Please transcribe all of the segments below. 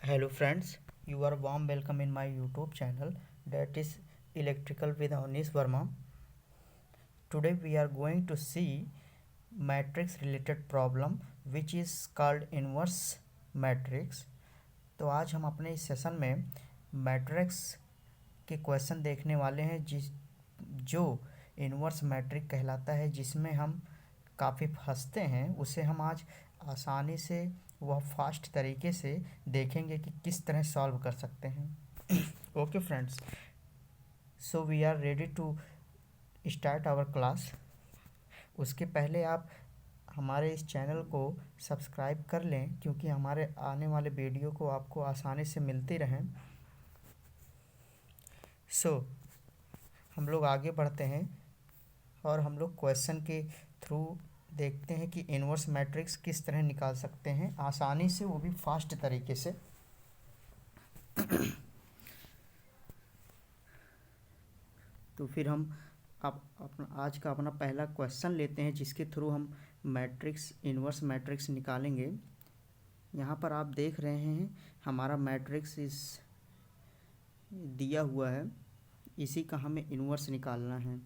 Hello friends, you are warm welcome in my YouTube channel that is Electrical with Anish Verma. Today we are going to see matrix related problem which is called inverse matrix. तो आज हम अपने इस session में matrix के question देखने वाले हैं जो इन्वर्स मैट्रिक कहलाता है, जिसमें हम काफ़ी फंसते हैं। उसे हम आज आसानी से वह फास्ट तरीके से देखेंगे कि किस तरह सॉल्व कर सकते हैं। Okay friends, so we are ready to start our class. उसके पहले आप हमारे इस चैनल को सब्सक्राइब कर लें, क्योंकि हमारे आने वाले वीडियो को आपको आसानी से मिलती रहें। हम लोग आगे बढ़ते हैं और हम लोग क्वेश्चन के थ्रू देखते हैं कि इन्वर्स मैट्रिक्स किस तरह निकाल सकते हैं आसानी से, वो भी फास्ट तरीके से। तो फिर हम आज का अपना पहला क्वेश्चन लेते हैं, जिसके थ्रू हम इन्वर्स मैट्रिक्स निकालेंगे। यहाँ पर आप देख रहे हैं हमारा मैट्रिक्स दिया हुआ है, इसी का हमें इन्वर्स निकालना है।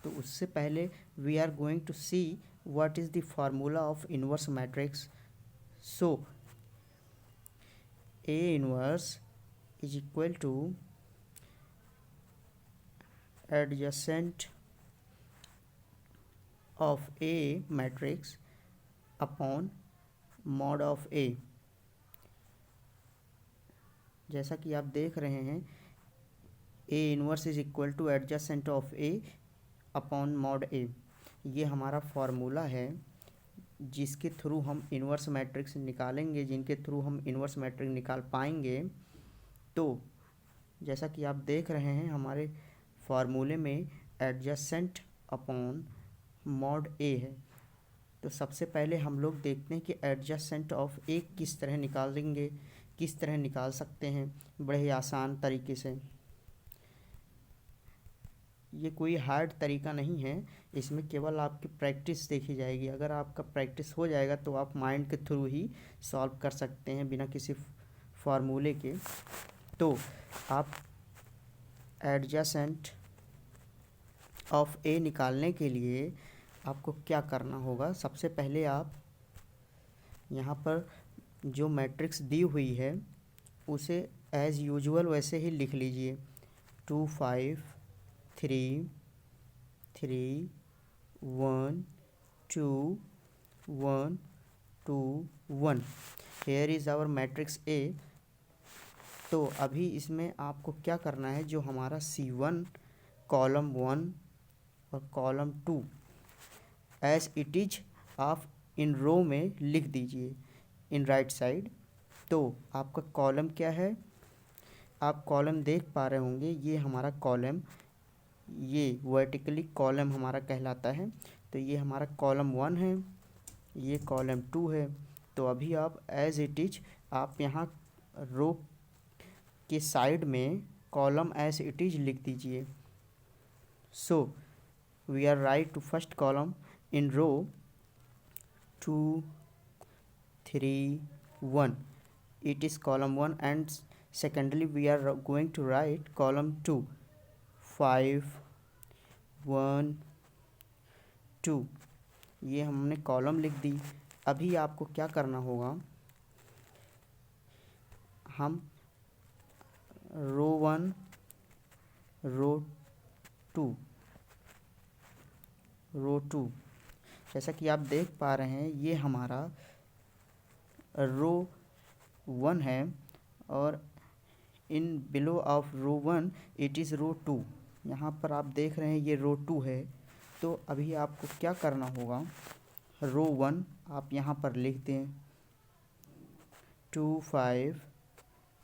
तो उससे पहले we are going to see what is the formula of inverse matrix. So A inverse is equal to adjacent of A matrix upon mod of A। जैसा कि आप देख रहे हैं A inverse is equal two adjacent of A upon mod A। ये हमारा formula है जिसके थ्रू हम इन्वर्स मैट्रिक्स निकालेंगे, जिनके थ्रू हम इन्वर्स मैट्रिक्स निकाल पाएंगे। तो जैसा कि आप देख रहे हैं हमारे फार्मूले में एडजेसेंट अपॉन मॉड ए है। तो सबसे पहले हम लोग देखते हैं कि एडजेसेंट ऑफ ए किस तरह निकालेंगे, किस तरह निकाल सकते हैं बड़े ही आसान तरीके से। ये कोई हार्ड तरीका नहीं है, इसमें केवल आपकी प्रैक्टिस देखी जाएगी। अगर आपका प्रैक्टिस हो जाएगा तो आप माइंड के थ्रू ही सॉल्व कर सकते हैं बिना किसी फार्मूले के। तो आप एडजेसेंट ऑफ ए निकालने के लिए आपको क्या करना होगा, सबसे पहले आप यहाँ पर जो मैट्रिक्स दी हुई है उसे एज़ यूजुअल वैसे ही लिख लीजिए। 2 5 3 3 1 2 1 2 1। Here is our matrix A. तो अभी इसमें आपको क्या करना है, जो हमारा C1 कॉलम 1 और कॉलम 2 एज इट इज आप इन रो में लिख दीजिए इन राइट साइड। तो आपका कॉलम क्या है, आप कॉलम देख पा रहे होंगे, ये हमारा कॉलम, ये वर्टिकली कॉलम हमारा कहलाता है। तो ये हमारा कॉलम 1 है, ये कॉलम 2 है। तो अभी आप एज इट इज आप यहाँ रो के साइड में कॉलम एज इट इज लिख दीजिए। So we are write to first column in row 2 3 1, it is column 1, and secondly we are going to write column 2 5 1 2। ये हमने कॉलम लिख दी। अभी आपको क्या करना होगा, हम रो 1 रो 2 रो 2 जैसा कि आप देख पा रहे हैं ये हमारा रो 1 है, और in below of row 1 it is row 2। यहाँ पर आप देख रहे हैं ये रो 2 है। तो अभी आपको क्या करना होगा, रो 1 आप यहाँ पर लिख दें 2 5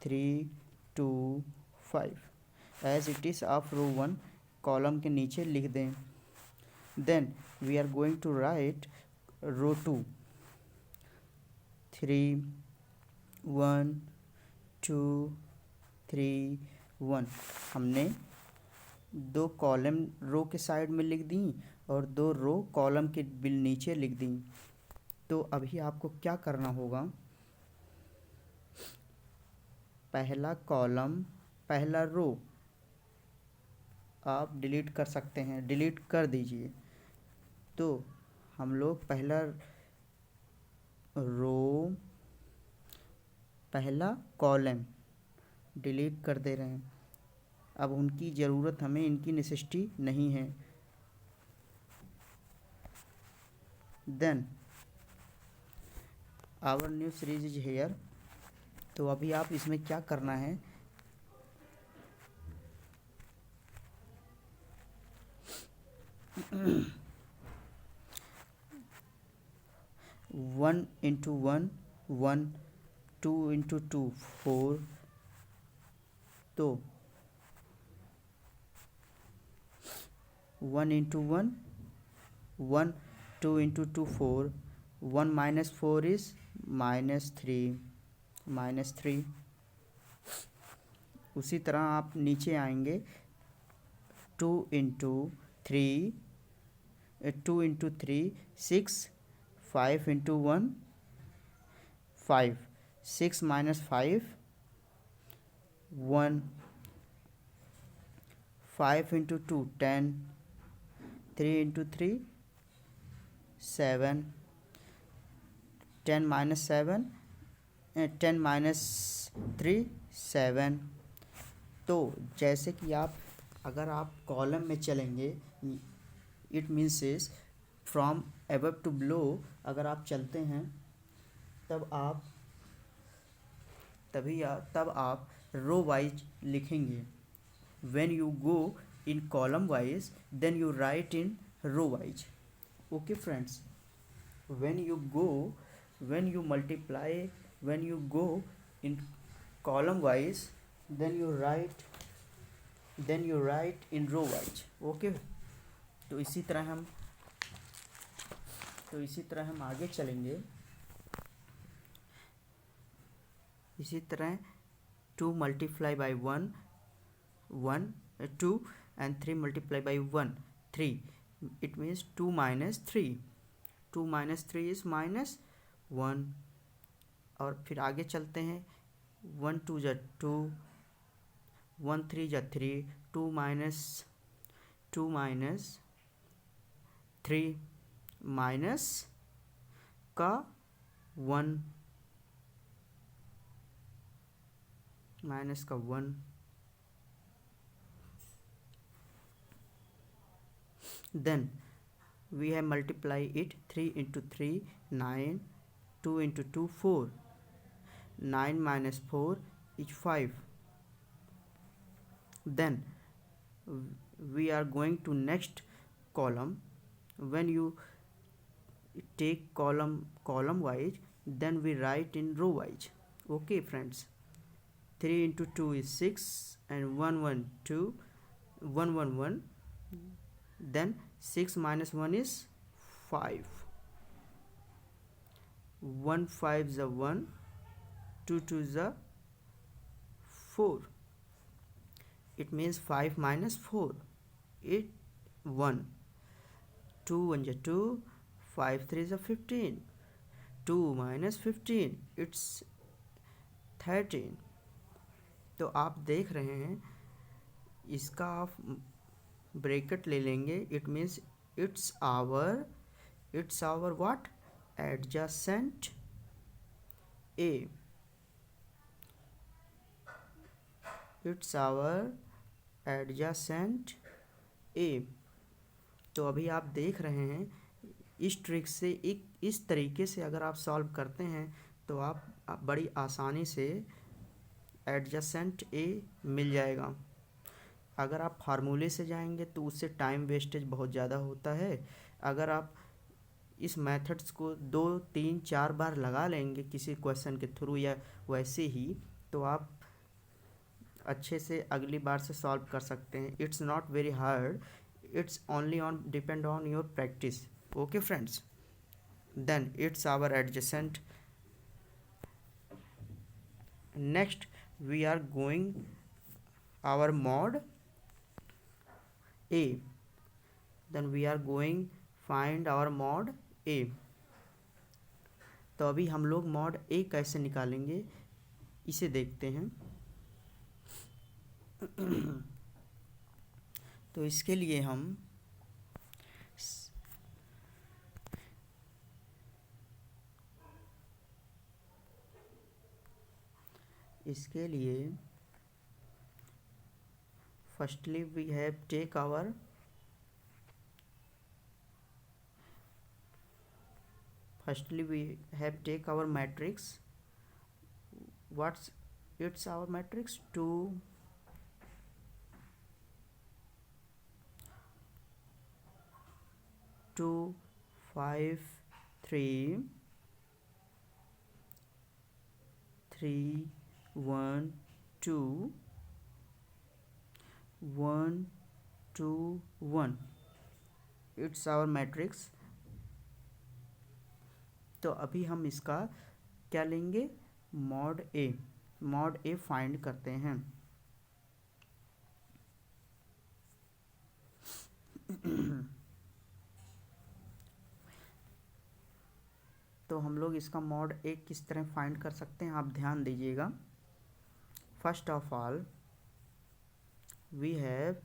3 2 5 as it is of row 1 column के नीचे लिख दें। Then we are going to write row 2 3 1 2 3 1। हमने 2 कॉलम रो के साइड में लिख दी और 2 रो कॉलम के बिल नीचे लिख दी। तो अभी आपको क्या करना होगा, पहला कॉलम पहला रो आप डिलीट कर सकते हैं, डिलीट कर दीजिए। तो हम लोग पहला रो पहला कॉलम डिलीट कर दे रहे हैं। अब उनकी ज़रूरत हमें, इनकी नेसेसिटी नहीं है। Then our new series is here. तो अभी आप इसमें क्या करना है, one into one one, two into two 4। तो 1 into one 1, 2 into two 4, 1 minus 4 is -3। उसी तरह आप नीचे आएंगे, 2 into three 2 into 3 6, 5 into 1 5, 6 minus 5 1, 5 into 2 10, 3 into 3 7, 10 minus 7 10 minus 3 7। तो जैसे कि आप, अगर आप कॉलम में चलेंगे, it means is from above to below, अगर आप चलते हैं तब आप रो वाइज लिखेंगे। When you go in column wise then you write in row wise. Okay friends, when you multiply, when you go in column wise, then you write in row wise। Okay, तो इसी तरह हम आगे चलेंगे। इसी तरह 2 multiply by 1 1 2 and 3 multiply by 1 3, it means 2 minus 3, 2 minus 3 is -1। और फिर आगे चलते हैं, 1 2 जा 2, 1 3 जा 3, 2 minus 3 माइनस का 1 then we have multiply it, 3 into 3 9, 2 into 2 4, 9 minus 4 is 5। then we are going to next column। when you take column wise, then we write in row wise। okay friends, 3 into 2 is 6 and 1 1 2 1 1 1, then 6 minus 1 is 5, 1 5 is a 1, 2 2 is a 4, it means 5 minus 4 it 1, 2 1 is 2, 5 3 is a 15, 2 minus 15 it's 13। तो आप देख रहे हैं, इसका आप bracket ले लेंगे, it means it's our what, adjacent A, it's our adjacent A. तो अभी आप देख रहे हैं, इस ट्रिक से इस तरीके से अगर आप सॉल्व करते हैं तो आप बड़ी आसानी से एडजेसेंट ए मिल जाएगा। अगर आप फार्मूले से जाएंगे तो उससे टाइम वेस्टेज बहुत ज़्यादा होता है। अगर आप इस मेथड्स को 2 3 4 बार लगा लेंगे किसी क्वेश्चन के थ्रू या वैसे ही, तो आप अच्छे से अगली बार से सॉल्व कर सकते हैं। It's not very hard, it's only on depend on your practice. Okay friends, then it's our adjacent. Next we are going our mod A, then we are going find our mod A। तो अभी हम लोग mod ए कैसे निकालेंगे इसे देखते हैं। तो इसके लिए हम firstly we have take our matrix. What's it's our matrix? 2 2 5 3 3 1 2 1 2 1. It's our matrix. तो अभी हम इसका क्या लेंगे, मॉड ए फाइंड करते हैं। तो हम लोग इसका मॉड ए किस तरह फाइंड कर सकते हैं, आप ध्यान दीजिएगा। First of all we have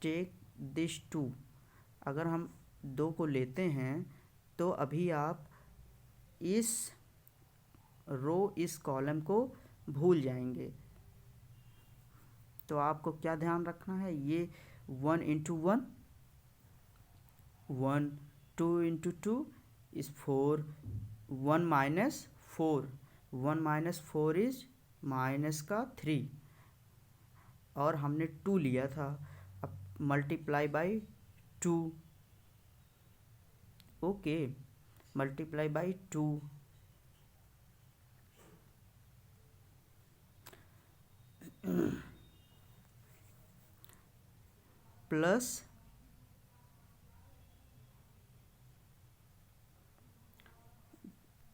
take this 2। अगर हम 2 को लेते हैं तो अभी आप इस इस कॉलम को भूल जाएंगे। तो आपको क्या ध्यान रखना है, ये 1 into 1 1, 2 into 2 is 4, 1 minus 4, 1 minus 4 is minus का 3, और हमने 2 लिया था। अब multiply by 2, okay, multiply by 2, plus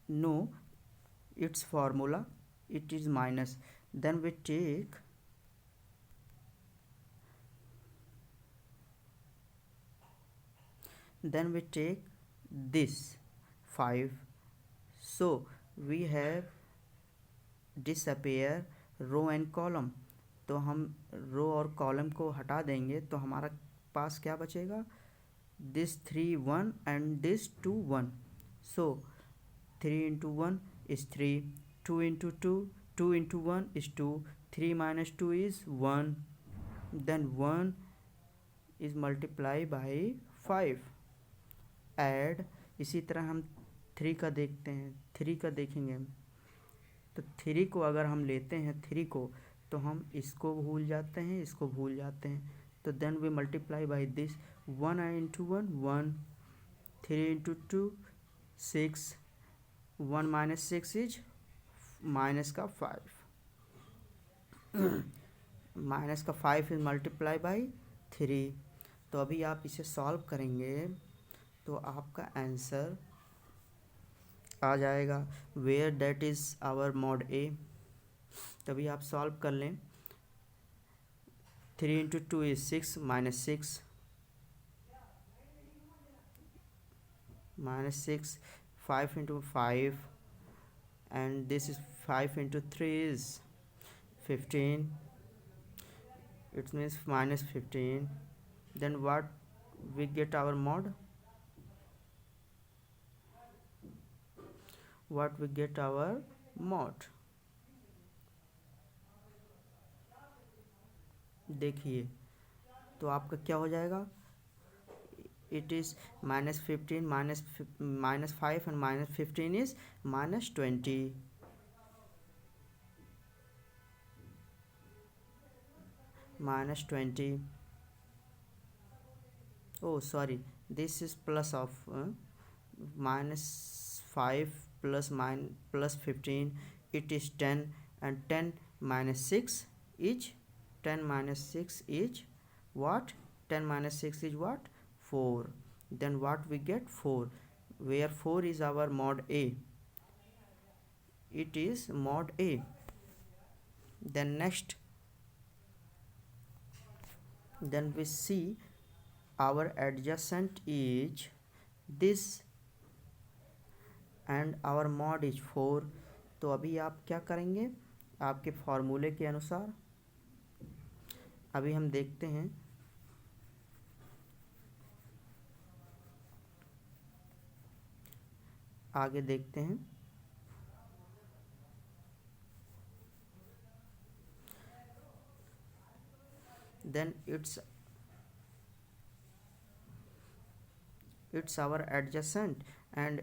no, its formula it is minus. Then we take this 5. So we have disappear row and column. तो हम रो और कॉलम को हटा देंगे तो हमारा पास क्या बचेगा, this 3 1 and this 2 1। So 3 into 1 is 3, 2 into 2, 2 into 1 is 2, 3 minus 2 is 1, then 1 is multiplied by 5. Add, इसी तरह हम 3 का देखते हैं, 3 का देखेंगे। तो 3 को अगर हम लेते हैं 3 को, तो हम इसको भूल जाते हैं, इसको भूल जाते हैं। तो then we multiply by this 1 into 1 1, 3 into 2 6, 1 minus 6 is minus का 5, माइनस का 5 इज मल्टीप्लाई बाई 3। तो अभी आप इसे सॉल्व करेंगे तो आपका आंसर आ जाएगा, where that is our mod A. तभी आप सॉल्व कर लें। 3 into 2 is 6 minus 6 minus 6, 5 into 5, and this is 5 into 3 is 15, it means minus 15. Then what we get our mod, देखिए तो आपका क्या हो जाएगा, it is minus 15 minus 5 and minus 15 is minus 20. Minus 20. Oh sorry, this is plus of minus 5 plus 15, it is 10, and 10 minus 6 is 10 minus 6 is what, 10 minus 6 is what, 4. Then what we get, 4, where 4 is our mod a, it is mod a. Then next, then we see our adjacent is this and our mod is 4। तो अभी आप क्या करेंगे, आपके फॉर्मूले के अनुसार अभी हम देखते हैं। आगे देखते हैं। Then it's our adjacent and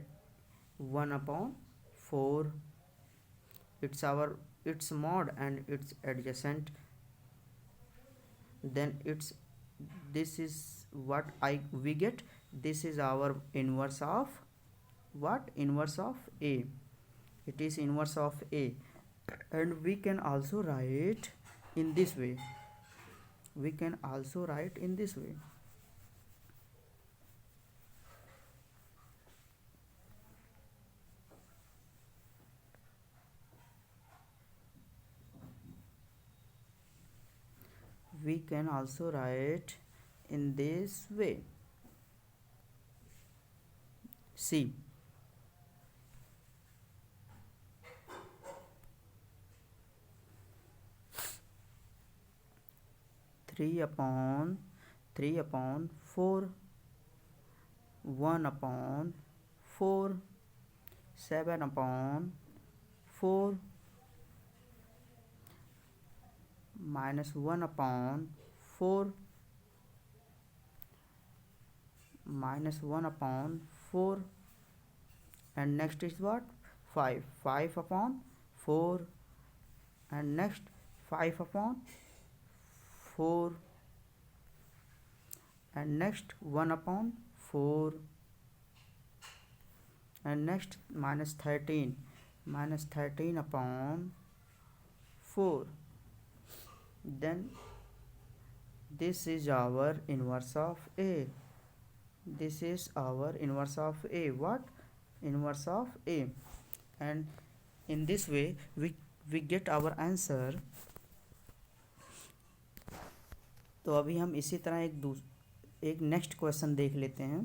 1/4, its mod and its adjacent, then this is what we get. This is our inverse of what? Inverse of A. It is inverse of A, and we can also write in this way. We can also write in this way. We can also write in this way. See, 3/4, 1/4, 7/4, minus 1/4, minus 1/4, and next is what? 5/4, and next 5/4, and next 1/4, and next -13 -13/4. Then this is our inverse of A. This is our inverse of A. What? Inverse of A. And in this way we get our answer. तो अभी हम इसी तरह एक next question देख लेते हैं।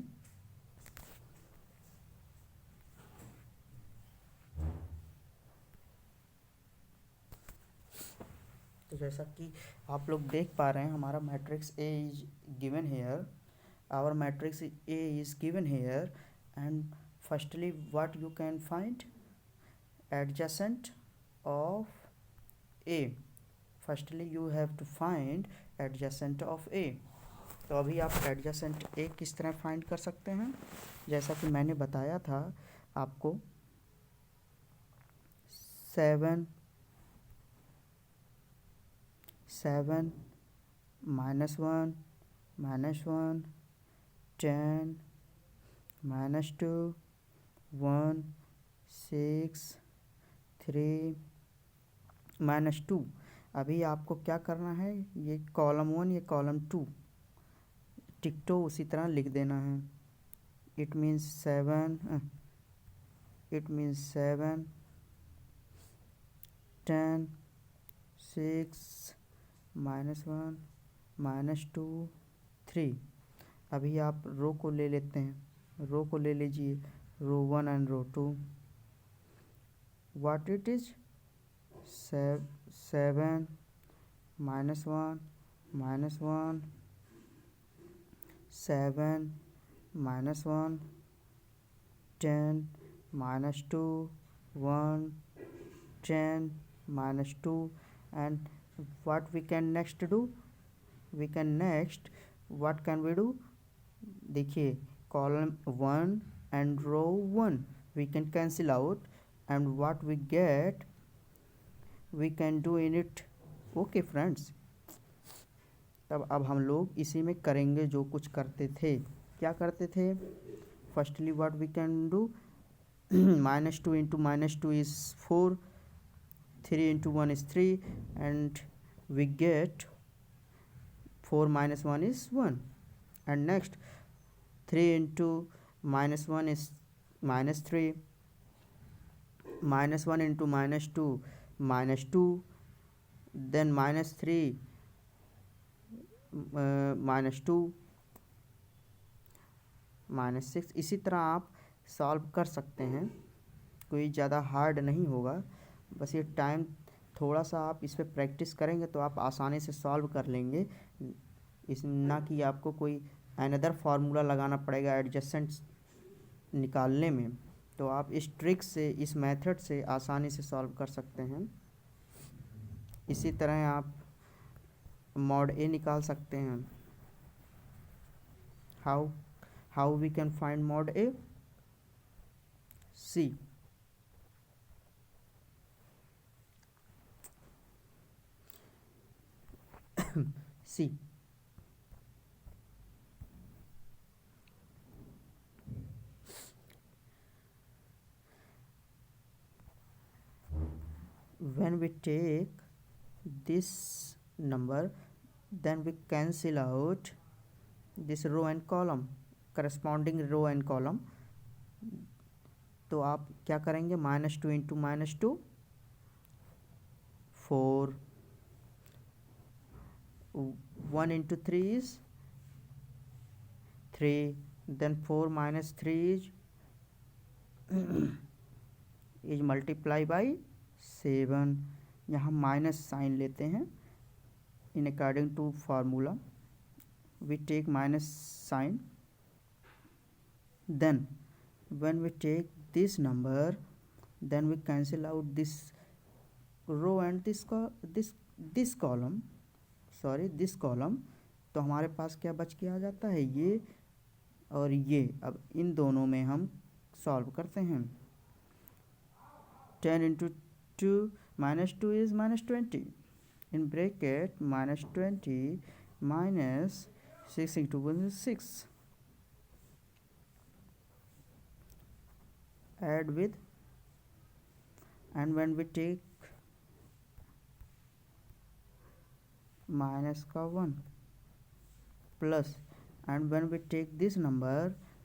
तो जैसा कि आप लोग देख पा रहे हैं, हमारा matrix A is given here. Our matrix A is given here, and firstly what you can find? Adjacent of A. Firstly you have to find adjacent of A. तो अभी आप एडजेसेंट ए किस तरह फाइंड कर सकते हैं? जैसा कि मैंने बताया था आपको, 7 -1 -1, 10 -2, 1 6 3 -2। अभी आपको क्या करना है? ये कॉलम 1, ये कॉलम 2 टिकटो उसी तरह लिख देना है। It means 7 10 6 -1 -2 3। अभी आप रो को ले लेते हैं, रो को ले लीजिए, row 1 and row 2। What it is? 7 -1 -1, 7 -1, 10 -2, 1 10 -2। and what we can next do? We can next what can we do? देखिए, column 1 and row 1 we can cancel out, and what we get we can do in it. Okay friends, तब अब हम लोग इसी में करेंगे जो कुछ करते थे। क्या करते थे? Firstly what we can do? -2 into -2 is 4, 3 into 1 is 3, and we get 4 minus 1 is 1, and next 3 into -1 is -3, -1 into -2 -2, then -3 -2, -6। इसी तरह आप सॉल्व कर सकते हैं, कोई ज़्यादा हार्ड नहीं होगा। बस ये टाइम थोड़ा सा आप इस पर प्रैक्टिस करेंगे तो आप आसानी से सॉल्व कर लेंगे। इस ना कि आपको कोई अनदर फार्मूला लगाना पड़ेगा एडजेसेंट निकालने में। तो आप इस ट्रिक से, इस मेथड से आसानी से सॉल्व कर सकते हैं। इसी तरह आप मॉड ए निकाल सकते हैं। How we can find mod A? See, see when we take this number, then we cancel out this row and column, corresponding row and column। तो आप क्या करेंगे? -2 into -2 4, 1 into 3 is 3, then 4 minus 3 is multiply by 7। यहाँ minus sign लेते हैं। In according to formula we take minus sign, then when we take this number, then we cancel out this row and this column, sorry this column। तो हमारे पास क्या बच के आ जाता है? ये और ये। अब इन दोनों में हम सॉल्व करते हैं। 10 into 2 -2 is -20, in bracket -20 minus 6 into 1 is 6, add with, and when we take minus का 1 plus, and when we take this number,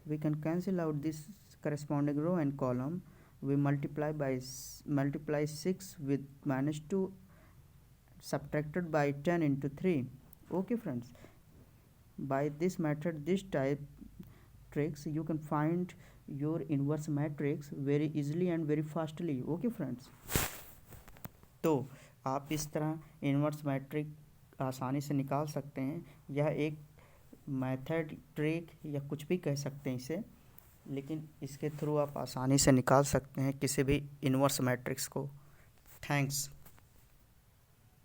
we can cancel out this corresponding row and column। we multiply 6 with -2 subtracted by 10 into 3। okay friends, by this method, this type tricks, you can find your inverse matrix very easily and very fastly। okay friends, तो आप इस तरह inverse matric आसानी से निकाल सकते हैं। यह एक मेथड, ट्रिक या कुछ भी कह सकते हैं इसे, लेकिन इसके थ्रू आप आसानी से निकाल सकते हैं किसी भी इन्वर्स मैट्रिक्स को। थैंक्स।